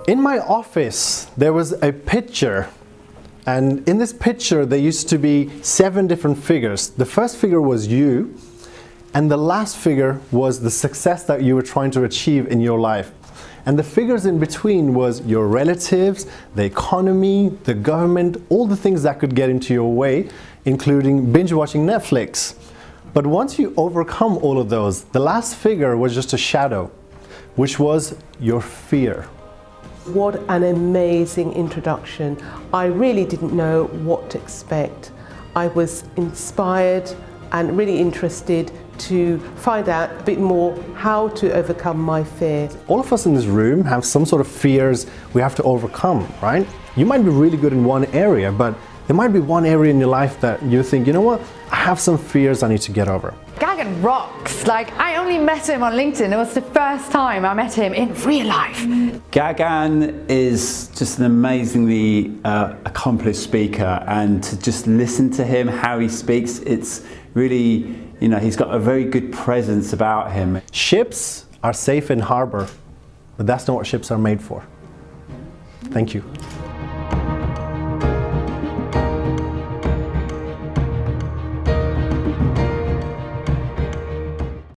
In my office, there was a picture, and in this picture there used to be 7 different figures. The first figure was you, and the last figure was the success that you were trying to achieve in your life. And the figures in between was your relatives, the economy, the government, all the things that could get into your way, including binge watching Netflix. But once you overcome all of those, the last figure was just a shadow, which was your fear. What an amazing introduction. I really didn't know what to expect. I was inspired and really interested to find out a bit more how to overcome my fear. All of us in this room have some sort of fears we have to overcome, right? You might be really good in one area, but there might be one area in your life that you think, you know what, I have some fears I need to get over. Gagan rocks. Like, I only met him on LinkedIn. It was the first time I met him in real life. Gagan is just an amazingly accomplished speaker, and to just listen to him, how he speaks, it's really, you know, he's got a very good presence about him. Ships are safe in harbor, but that's not what ships are made for. Thank you.